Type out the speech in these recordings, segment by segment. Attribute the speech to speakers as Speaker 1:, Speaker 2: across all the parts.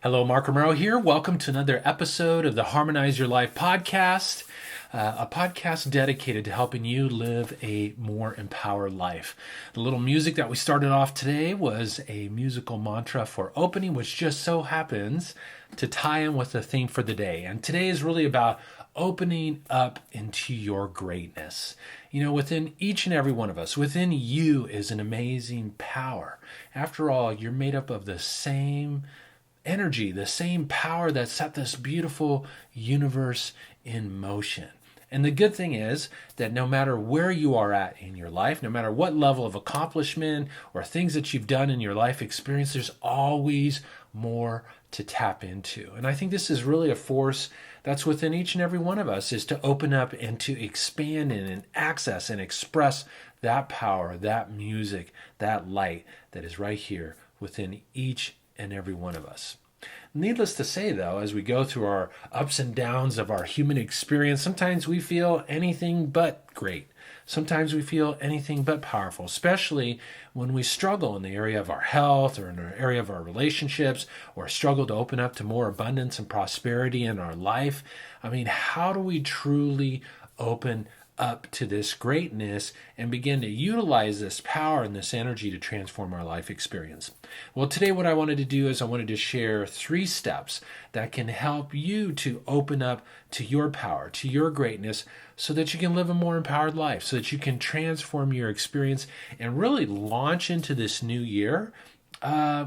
Speaker 1: Hello, Mark Romero here. Welcome to another episode of the Harmonize Your Life podcast, a podcast dedicated to helping you live a more empowered life. The little music that we started off today was a musical mantra for opening, which just so happens to tie in with the theme for the day. And today is really about opening up into your greatness. You know, within each and every one of us, within you is an amazing power. After all, you're made up of the same energy, the same power that set this beautiful universe in motion. And the good thing is that no matter where you are at in your life, no matter what level of accomplishment or things that you've done in your life experience, there's always more to tap into. And I think this is really a force that's within each and every one of us, is to open up and to expand and access and express that power, that music, that light that is right here within each and every one of us. Needless to say, though, as we go through our ups and downs of our human experience, sometimes we feel anything but great. Sometimes we feel anything but powerful, especially when we struggle in the area of our health or in the area of our relationships, or struggle to open up to more abundance and prosperity in our life. I mean, how do we truly open up to this greatness and begin to utilize this power and this energy to transform our life experience? Well, today what I wanted to do is I wanted to share 3 steps that can help you to open up to your power, to your greatness, so that you can live a more empowered life, so that you can transform your experience and really launch into this new year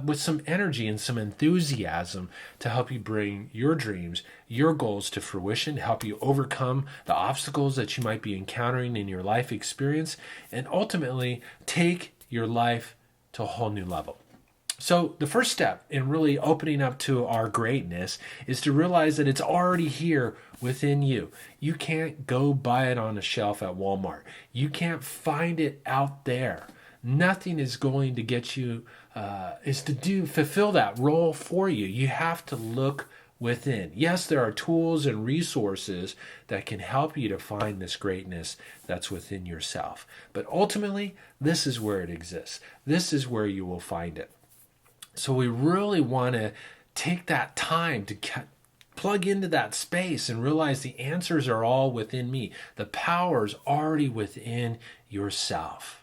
Speaker 1: with some energy and some enthusiasm to help you bring your dreams, your goals to fruition, to help you overcome the obstacles that you might be encountering in your life experience, and ultimately take your life to a whole new level. So the first step in really opening up to our greatness is to realize that it's already here within you. You can't go buy it on a shelf at Walmart. You can't find it out there. Nothing is going to get you, fulfill that role for you. You have to look within. Yes, there are tools and resources that can help you to find this greatness that's within yourself. But ultimately, this is where it exists. This is where you will find it. So we really want to take that time to plug into that space and realize the answers are all within me. The power's already within yourself.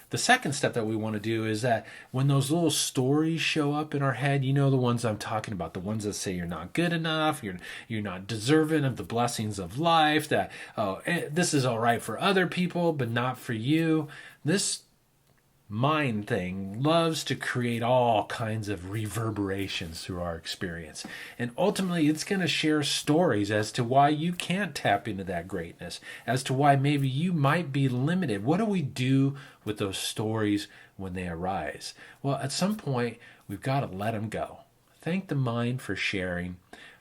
Speaker 1: The second step that we want to do is that when those little stories show up in our head, you know the ones I'm talking about, the ones that say you're not good enough, you're not deserving of the blessings of life, that this is all right for other people but not for you. This mind thing loves to create all kinds of reverberations through our experience. And ultimately, it's going to share stories as to why you can't tap into that greatness, as to why maybe you might be limited. What do we do with those stories when they arise? Well, at some point, we've got to let them go. Thank the mind for sharing,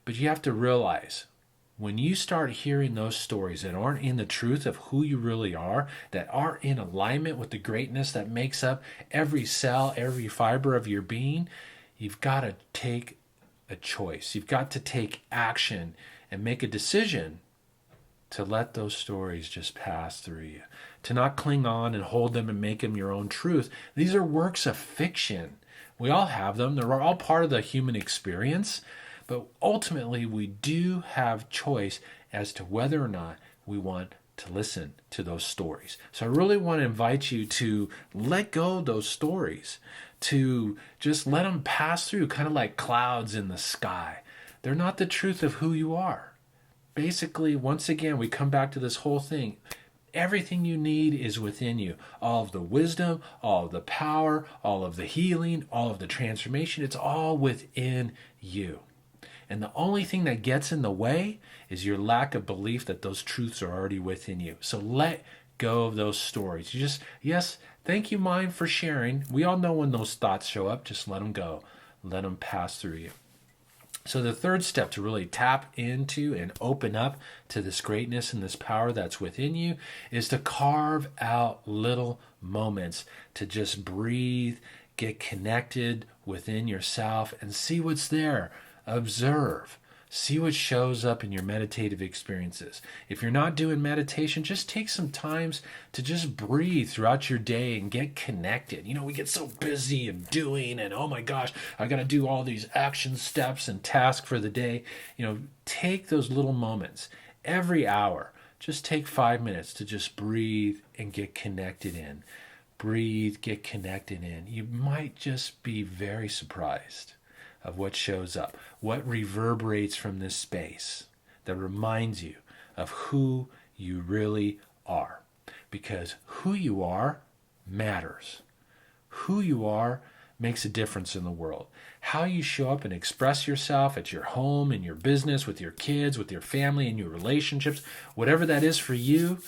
Speaker 1: but you have to realize, when you start hearing those stories that aren't in the truth of who you really are, that aren't in alignment with the greatness that makes up every cell, every fiber of your being, you've got to take a choice. You've got to take action and make a decision to let those stories just pass through you, to not cling on and hold them and make them your own truth. These are works of fiction. We all have them. They're all part of the human experience. But ultimately, we do have choice as to whether or not we want to listen to those stories. So I really want to invite you to let go of those stories, to just let them pass through, kind of like clouds in the sky. They're not the truth of who you are. Basically, once again, we come back to this whole thing. Everything you need is within you. All of the wisdom, all of the power, all of the healing, all of the transformation, it's all within you. And the only thing that gets in the way is your lack of belief that those truths are already within you. So let go of those stories. Yes, thank you, mind, for sharing. We all know when those thoughts show up, just let them go. Let them pass through you. So the third step to really tap into and open up to this greatness and this power that's within you is to carve out little moments to just breathe, get connected within yourself, and see what's there. Observe. See what shows up in your meditative experiences. If you're not doing meditation, just take some times to just breathe throughout your day and get connected. We get so busy and doing, and oh my gosh, I got to do all these action steps and tasks for the day. Take those little moments every hour. Just take 5 minutes to just breathe and get connected in. Breathe, get connected in. You might just be very surprised of what shows up, what reverberates from this space that reminds you of who you really are. Because who you are matters. Who you are makes a difference in the world. How you show up and express yourself at your home, in your business, with your kids, with your family, in your relationships, whatever that is for you,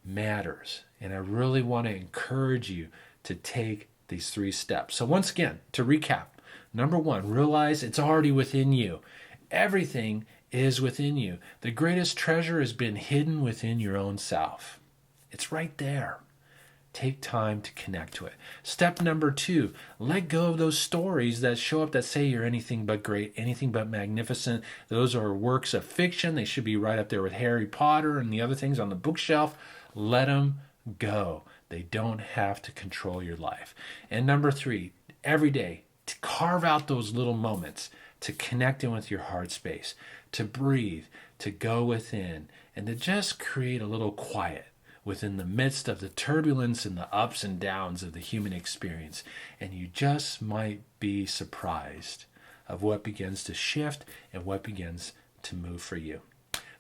Speaker 1: matters. And I really want to encourage you to take these 3 steps. So once again, to recap, number 1, realize it's already within you. Everything is within you. The greatest treasure has been hidden within your own self. It's right there. Take time to connect to it. Step number 2, let go of those stories that show up that say you're anything but great, anything but magnificent. Those are works of fiction. They should be right up there with Harry Potter and the other things on the bookshelf. Let them go. They don't have to control your life. And number 3, every day, to carve out those little moments to connect in with your heart space, to breathe, to go within, and to just create a little quiet within the midst of the turbulence and the ups and downs of the human experience. And you just might be surprised of what begins to shift and what begins to move for you.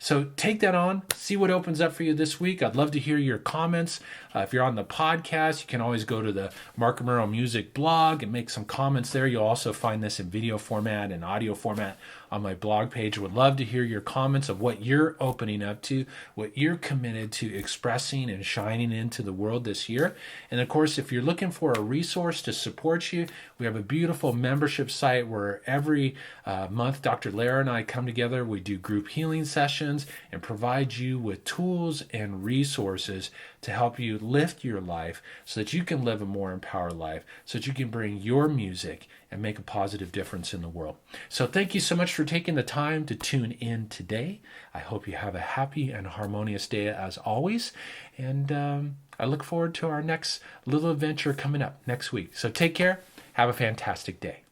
Speaker 1: So take that on, see what opens up for you this week. I'd love to hear your comments. If you're on the podcast, you can always go to the Mark Romero Music blog and make some comments there. You'll also find this in video format and audio format on my blog page. Would love to hear your comments of what you're opening up to, what you're committed to expressing and shining into the world this year. And of course, if you're looking for a resource to support you, we have a beautiful membership site where every month Dr. Lara and I come together. We do group healing sessions and provide you with tools and resources to help you lift your life so that you can live a more empowered life, so that you can bring your music and make a positive difference in the world. So thank you so much for taking the time to tune in today. I hope you have a happy and harmonious day as always. And I look forward to our next little adventure coming up next week. So take care. Have a fantastic day.